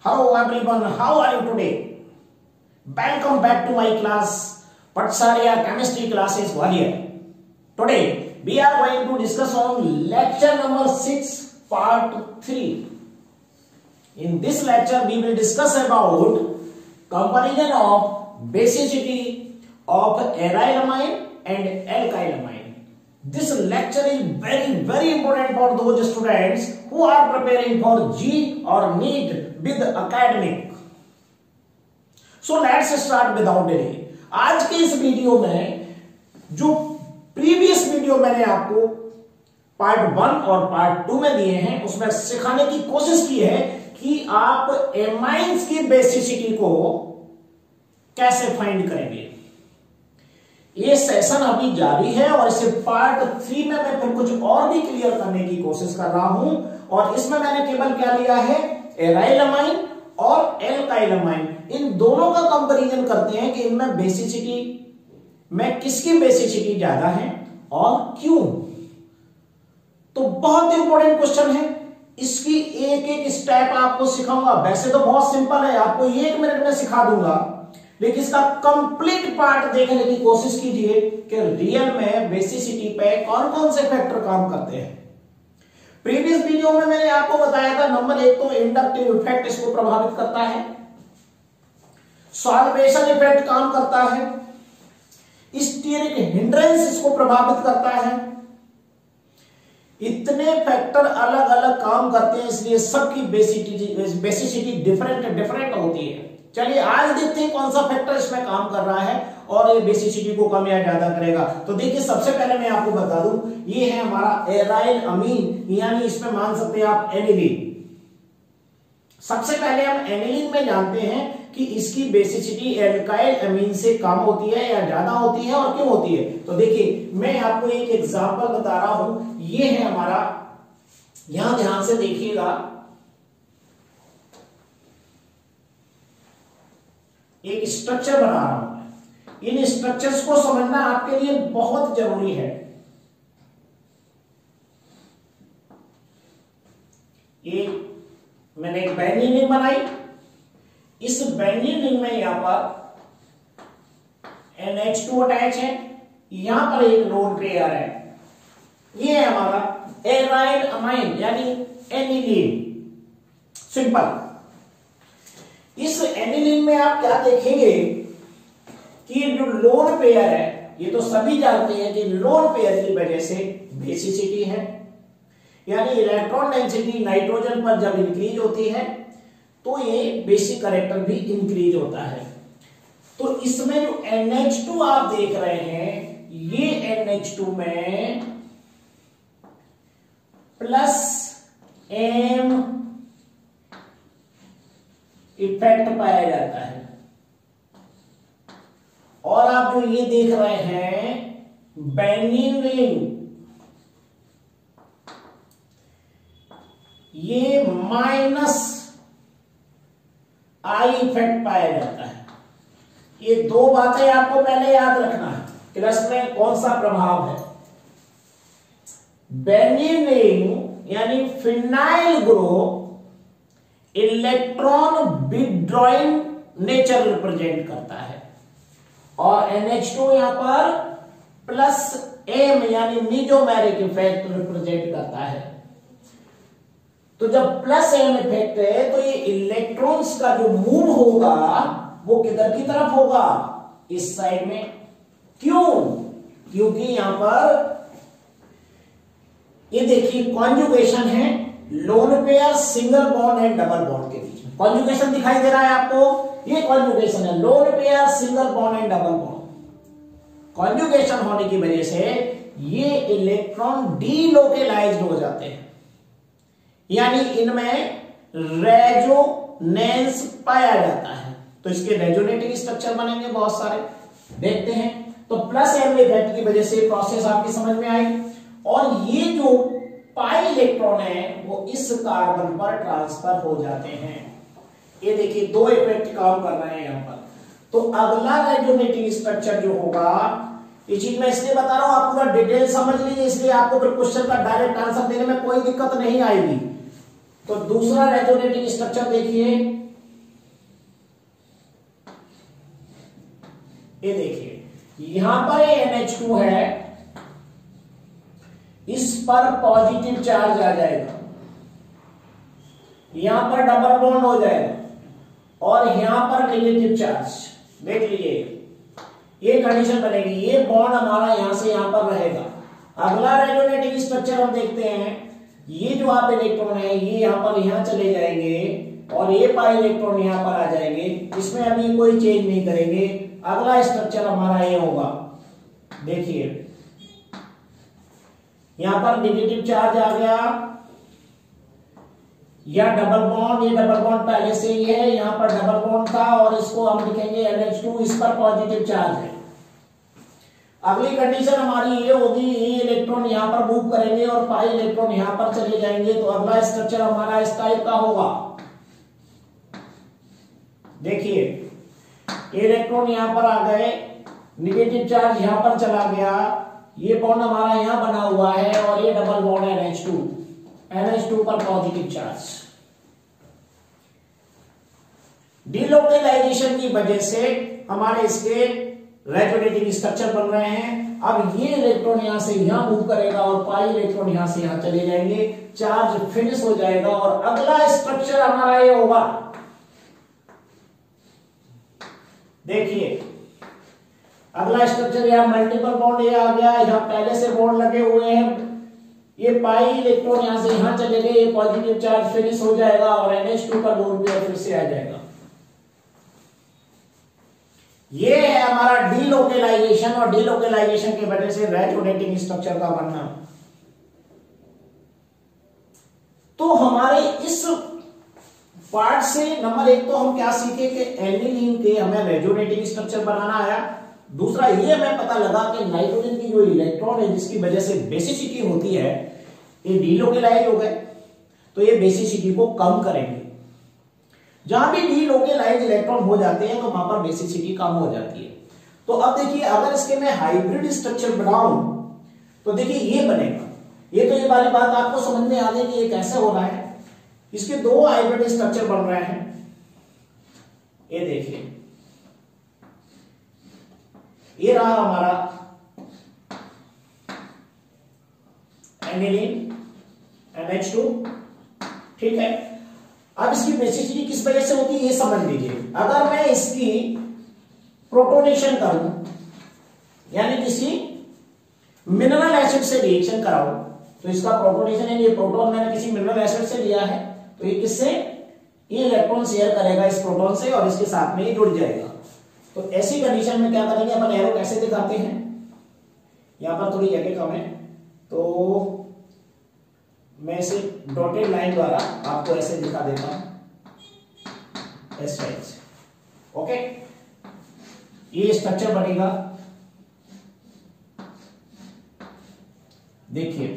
Hello everyone, how are you today? Welcome back to my class, Patsarya Chemistry Classes 1 year. Today we are going to discuss on lecture number 6, part 3. In this lecture we will discuss about comparison of basicity of arylamine and alkylamine. This lecture is very important for those students who are preparing for G or NEET with academic. So let's start without delay. आज के इस video में जो previous video मैंने आपको part 1 और part 2 में दिए हैं उसमें सिखाने की कोशिश की है कि आप एमाइंस की बेसिसिटी को कैसे फाइंड करेंगे. ये सेशन अभी जारी है और इसे पार्ट 3 में मैं फिर कुछ और भी क्लियर करने की कोशिश कर रहा हूं. और इसमें मैंने केवल क्या लिया है, एराइलामाइन और एल्काइलामाइन, इन दोनों का कंपैरिजन करते हैं कि इनमें बेसिसिटी में किसकी बेसिसिटी ज्यादा है और क्यों. तो बहुत इंपॉर्टेंट क्वेश्चन है. इसकी एक एक स्टेप आपको सिखाऊंगा. वैसे तो बहुत सिंपल है, आपको 1 मिनट में सिखा दूंगा, लेकिन इसका कंप्लीट पार्ट देखने की कोशिश कीजिए कि रियल में बेसिसिटी पे कौन कौन से फैक्टर काम करते हैं. प्रीवियस वीडियो में मैंने आपको बताया था, नंबर 1 तो इंडक्टिव इफेक्ट इसको प्रभावित करता है, सॉल्वेशन इफेक्ट काम करता है, स्टीयरिक हिंड्रेंस इसको प्रभावित करता है. इतने फैक्टर अलग अलग काम करते हैं, इसलिए सबकी बेसिसिटी डिफरेंट होती है. चलिए आज देखते हैं कौन सा फैक्टर इसमें काम कर रहा है और ये बेसिसिटी को कम या ज्यादा करेगा. तो देखिए सबसे पहले मैं आपको बता दूं, ये है हमारा एराइल अमीन, यानी इसमें मान सकते हैं आप एनिलीन. सबसे पहले हम एनिलीन में जानते हैं कि इसकी बेसिसिटी एल्काइल अमीन से कम होती है या ज्यादा होती है और क्यों होती है. तो देखिए मैं आपको एक एग्जांपल बता रहा हूं. ये है हमारा, यहां ध्यान से देखिएगा, एक स्ट्रक्चर बना रहा हूं. इन स्ट्रक्चर्स को समझना आपके लिए बहुत जरूरी है. ये मैंने एक बेंजीन रिंग बनाई. इस बेंजीन रिंग में यहां पर NH2 अटैच है, यहां पर एक लोन पेयर है. ये है हमारा एराइल अमाइन यानी एनिलीन. सिंपल. इस एनिलीन में आप क्या देखेंगे कि जो लोन पेयर है, ये तो सभी जानते हैं कि लोन पेयर की वजह से बेसिसिटी है, यानी इलेक्ट्रॉन डेंसिटी नाइट्रोजन पर जब इंक्रीज होती है तो ये बेसिक कैरेक्टर भी इंक्रीज होता है. तो इसमें जो NH2 आप देख रहे हैं, ये NH2 में प्लस M इफेक्ट पाया जाता है. और आप जो ये देख रहे हैं बेंजीन रिंग, ये माइनस I इफेक्ट पाया जाता है. ये दो बातें आपको पहले याद रखना है कि इसमें कौन सा प्रभाव है. बेंजीन रिंग यानी phenyl group electron withdrawing nature represent करता है और NH2 यहां पर प्लस M यानी निजोमेरिक इफेक्ट रिप्रेजेंट करता है. तो जब प्लस M इफेक्ट है तो ये इलेक्ट्रॉन्स का जो मूव होगा वो किधर की तरफ होगा, इस साइड में. क्यों? क्योंकि यहां पर ये देखिए कॉन्जुगेशन है lone pair, single bond and double bond के बीच में. कॉन्जुगेशन दिखाई दे रहा है आपको, ये कॉन्जुगेशन है lone pair, single bond and double bond. Conjugation होने की वजह से ये इलेक्ट्रॉन डीलोकेलाइज्ड हो जाते हैं, यानी इनमें रेजोनेंस पाया जाता है. तो इसके रेजोनेटिंग स्ट्रक्चर बनेंगे बहुत सारे, देखते हैं. तो प्लस M इफेक्ट की वजह से प्रोसेस आपकी समझ में आई. और ये जो पाई इलेक्ट्रॉन है वो इस कार्बन पर ट्रांसफर हो जाते हैं. ये देखिए दो इफेक्ट काम कर रहे हैं यहां पर. तो अगला रेजोनेटिंग स्ट्रक्चर जो होगा, ये चीज मैं इसलिए बता रहा हूं, आप पूरा डिटेल समझ लीजिए, इसलिए आपको फिर क्वेश्चन का डायरेक्ट आंसर देने में कोई दिक्कत नहीं आएगी. तो दूसरा रेजोनेटिंग स्ट्रक्चर देखिए, ये देखिए यहां पर NH2 है, इस पर पॉजिटिव चार्ज आ जाएगा, यहां पर डबल बॉन्ड हो जाएगा और यहां पर नेगेटिव चार्ज। देख लीजिए ये कंडीशन बनेगी, ये बॉन्ड हमारा यहां से यहां पर रहेगा। अगला रेजोनेटिंग स्ट्रक्चर हम देखते हैं, ये जो आप इलेक्ट्रॉन है ये यहां पर यहां चले जाएंगे और ये पाई इलेक्ट्रॉन यहां पर आ जाएंगे, इसमें अभी कोई चेंज नहीं करेंगे। अगला स्ट्रक्चर हमारा ये होगा, देखिए यहां पर नेगेटिव चार्ज आ गया या डबल बॉन्ड, ये डबल बॉन्ड पहले से ही है, यहां पर डबल बॉन्ड था और इसको हम लिखेंगे NH2, इस पर पॉजिटिव चार्ज है। अगली कंडीशन हमारी ये होगी, ये इलेक्ट्रॉन यहां पर मूव करेंगे और पाई इलेक्ट्रॉन यहां पर चले जाएंगे, तो अगला स्ट्रक्चर हमारा इस टाइप का होगा। देखिए इलेक्ट्रॉन यहां पर आ गए, नेगेटिव चार्ज यहां पर चला गया, ये बॉन्ड हमारा यहां बना हुआ है और ये डबल बॉन्ड है NH2 पर पॉजिटिव चार्ज। डिलोकेलाइजेशन की वजह से हमारे इसके रेजोनेटिंग स्ट्रक्चर बन रहे हैं। अब ये इलेक्ट्रॉन यहां से यहां मूव करेगा और पाई इलेक्ट्रॉन यहां से यहां चले जाएंगे, चार्ज फिनिश हो जाएगा और अगला स्ट्रक्चर हमारा ये होगा। देखिए अगला स्ट्रक्चर यहां मल्टीपल बॉन्ड ये आ गया, यहां पहले से बॉन्ड लगे हुए हैं, ये पाई इलेक्ट्रॉन यहां से यहां चले गए, ये पॉजिटिव चार्ज फिनिश हो जाएगा और NH2 का लोन पेयर फिर से आ जाएगा। ये है हमारा डीलोकेलाइजेशन और डीलोकेलाइजेशन की वजह से रेजोनेटिंग स्ट्रक्चर का बनना। तो हमारे इस पार्ट से नंबर 1 तो हम क्या सीखे कि एनिलीन के हमें रेजोनेटिंग स्ट्रक्चर बनाना आया। दूसरा ये हमें पता लगा कि नाइट्रोजन की जो इलेक्ट्रॉन है जिसकी वजह से बेसिसिटी होती है, ये डीलोकेलाइज हो गए तो ये बेसिसिटी को कम करेंगे। जहां भी डीलोकेलाइज इलेक्ट्रॉन हो जाते हैं तो वहां पर बेसिसिटी कम हो जाती है। तो अब देखिए अगर इसके मैं हाइब्रिड स्ट्रक्चर बनाऊं तो देखिए ये बनेगा। ये तो ये वाली बात आपको समझ में आ गई कि ये कैसे हो रहा है। इसके 2 हाइब्रिड स्ट्रक्चर बन रहे हैं, ये देखिए ये रहा हमारा एनिलीन NH2, ठीक है। अब इसकी बेसिसिटी किस वजह से होती है ये समझ लीजिए। अगर मैं इसकी प्रोटोनेशन करूं यानी किसी मिनरल एसिड से रिएक्शन कराऊं तो इसका प्रोटोनेशन है, ये प्रोटॉन मैंने किसी मिनरल एसिड से लिया है तो ये किससे, ये इलेक्ट्रॉन शेयर करेगा इस प्रोटॉन से और इसके साथ में ये जुड़ जाएगा। तो ऐसी कंडीशन में क्या करेंगे अपन, एरो कैसे दिखाते हैं, यहां पर थोड़ी जगह कम है तो मैं इसे डॉटेड लाइन द्वारा आपको ऐसे दिखा देता हूं, ऐसे ओके। ये स्ट्रक्चर बनेगा, देखिए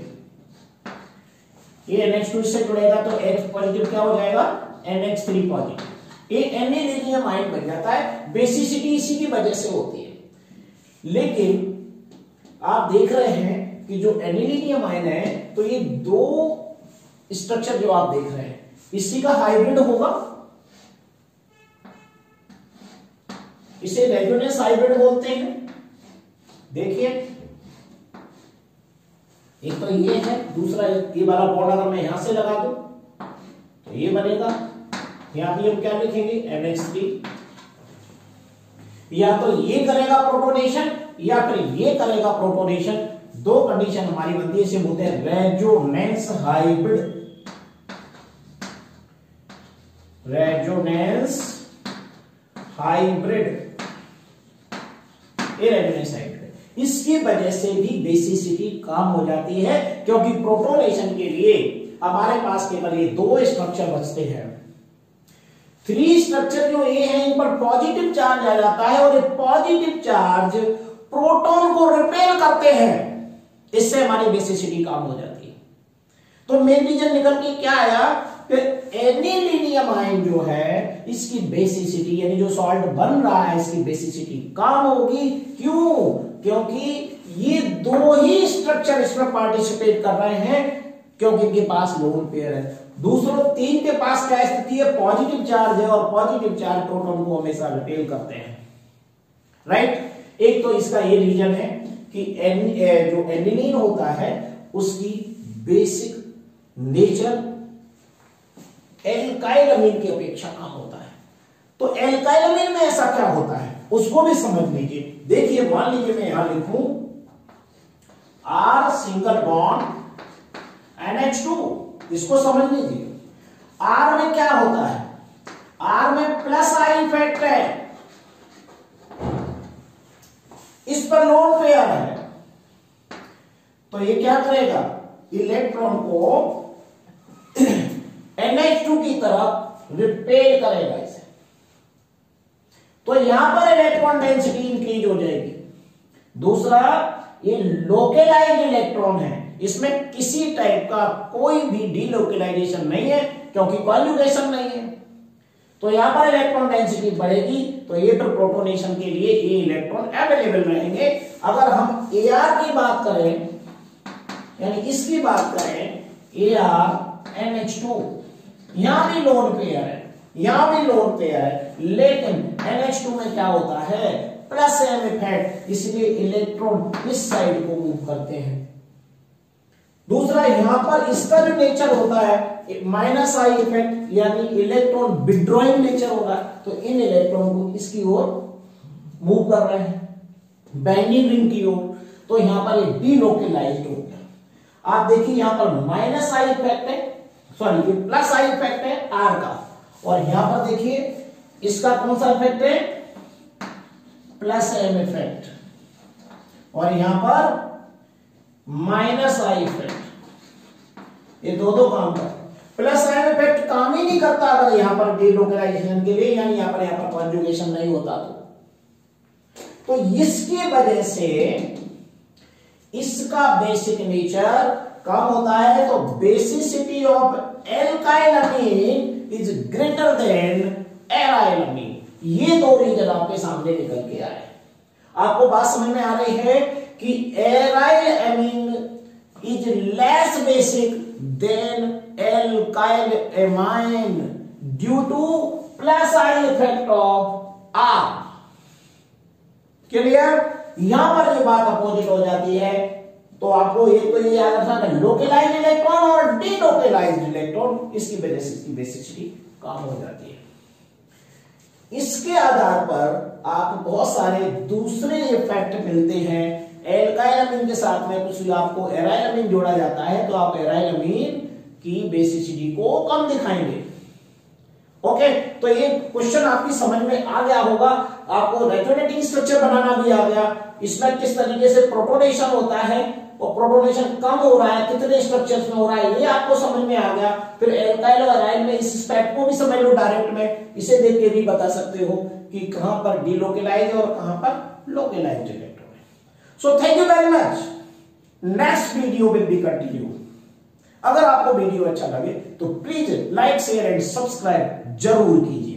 ये NH2 से जुड़ेगा तो H पॉजिटिव क्या हो जाएगा, NH3 पॉजिटिव। ये एनिलीनियम आयन बन जाता है, बेसिसिटी इसी की वजह से होती है। लेकिन आप देख रहे हैं कि जो एनिलीनियम आयन है तो ये 2 स्ट्रक्चर जो आप देख रहे हैं इसी का हाइब्रिड होगा, इसे रेजोनेंस हाइब्रिड बोलते हैं। देखिए एक तो ये है, दूसरा ये वाला बॉन्ड अगर मैं यहां से लगा दूं तो ये बनेगा, यहां भी हम क्या लिखेंगे NH3। या तो ये करेगा प्रोटोनेशन या फिर ये करेगा प्रोटोनेशन, 2 कंडीशन हमारी बनती है, इसे बोलते हैं रेजोनेंस हाइब्रिड। रेजोनेंस हाइब्रिड, ये रेजोनेंस हाइब्रिड। इसकी वजह से भी बेसिसिटी कम हो जाती है क्योंकि प्रोटोनेशन के लिए हमारे पास केवल ये 2 स्ट्रक्चर बचते हैं। 3 स्ट्रक्चर जो ये है इन पर पॉजिटिव चार्ज आ जाता है और ये पॉजिटिव चार्ज प्रोटॉन को रिपेल करते हैं, इससे हमारी बेसिसिटी कम हो जाती है। तो मेन रीजन निकल के क्या आया कि एनिलीनियम आयन जो है इसकी बेसिसिटी यानी जो सॉल्ट बन रहा है इसकी बेसिसिटी कम होगी। क्यों? क्योंकि ये 2 ही स्ट्रक्चर इसमें पार्टिसिपेट कर रहे हैं क्योंकि इनके पास लोन पेयर है। दूसरों 3 के पास क्या स्थिति है, पॉजिटिव चार्ज है और पॉजिटिव चार्ज प्रोटॉन को हमेशा रिपेल करते हैं, राइट। एक तो इसका ये रीजन है कि जो एनिलीन होता है उसकी बेसिक नेचर एल्काइल अमीन की अपेक्षा कम होता है। तो एल्काइल अमीन में ऐसा क्या होता है उसको भी समझ लीजिए। देखिए मान लीजिए मैं यहां लिखूं R सिंगल बॉन्ड NH2, इसको समझ लीजिए। R में क्या होता है, R में प्लस आई इफेक्ट है, इस पर लोन पेयर है, तो ये क्या करेगा, इलेक्ट्रॉन को NH2 की तरफ रिपेल करेगा इसे, तो यहां पर इलेक्ट्रॉन डेंसिटी इंक्रीज हो जाएगी। दूसरा, ये लोकेलाइज्ड इलेक्ट्रॉन है, इसमें किसी टाइप का कोई भी डीलोकेलाइजेशन नहीं है क्योंकि कॉन्जुगेशन नहीं है, तो यहां पर इलेक्ट्रॉन डेंसिटी बढ़ेगी, तो ये तो प्रोटोनेशन के लिए ये इलेक्ट्रॉन अवेलेबल रहेंगे। अगर हम AR की बात करें, यानी इसकी बात करें AR NH2, यहां भी लोन पेयर है, यहां भी लोन पेयर है, लेकिन NH2 में क्या होता है, प्लस एम इफेक्ट, इसलिए इलेक्ट्रॉन इस साइड को मूव करते हैं। दूसरा, यहां पर इसका जो नेचर होता है माइनस आई इफेक्ट, यानी इलेक्ट्रॉन विड्रॉइंग नेचर होगा, तो इन इलेक्ट्रॉन को इसकी ओर मूव कर रहे हैं बाइंडिंग रिंग की ओर, तो यहां पर ये डीलोकेलाइज्ड हो गया। आप देखिए यहां पर माइनस आई इफेक्ट है, सॉरी ये प्लस आई इफेक्ट है आर का, और यहां पर देखिए इसका कौन सा इफेक्ट है, प्लस एम इफेक्ट, और यहां पर माइनस आई इफेक्ट, ये दो काम करते हैं। प्लस एम इफेक्ट काम ही नहीं करता अगर यहां पर डीलोकेलाइजेशन के लिए, यानी यहां पर कॉन्जुगेशन नहीं होता तो इसकी वजह से इसका बेसिक नेचर कम होता है, तो basicity of alkyl amine is greater than aryl amine. ये दो रीजन आपके सामने निकल के आए। आपको बात समझ में आ रही है कि aryl amine is less basic than alkyl amine due to plus I effect of R. Clear? यहां पर ये बात अपोजिट हो जाती है, तो आपको एक तो ये याद रखना है, लोकेलाइज्ड इलेक्ट्रॉन और डीलोकेलाइज्ड इलेक्ट्रॉन, इसकी वजह से इसकी बेसिसिटी कम हो जाती है। इसके आधार पर आप बहुत सारे दूसरे इफेक्ट मिलते हैं। एल्काइल अमीन के साथ में कुछ आपको एराइल अमीन जोड़ा जाता है, तो आप एराइल अमीन की बेसिसिटी को कम दिखाएंगे। ओके, तो ये क्वेश्चन आपकी समझ में आ गया होगा। आपको रेजोनेटिंग स्ट्रक्चर बनाना भी आ गया, इसमें किस तरीके से प्रोटोनेशन होता है और प्रोटोनेशन कम हो रहा है, कितने स्ट्रक्चर्स में हो रहा है, ये आपको समझ में आ गया। फिर एल्काइल और एराइल में इस स्टेप को भी समझ लो डायरेक्ट में, इसे देख के भी बता सकते हो कि कहां पर डीलोकेलाइज और कहां पर लोकेलाइज्ड इलेक्ट्रॉन है। So thank you very much. Next video will be continue. अगर आपको वीडियो अच्छा लगे तो please like share and subscribe जरूर कीजिए।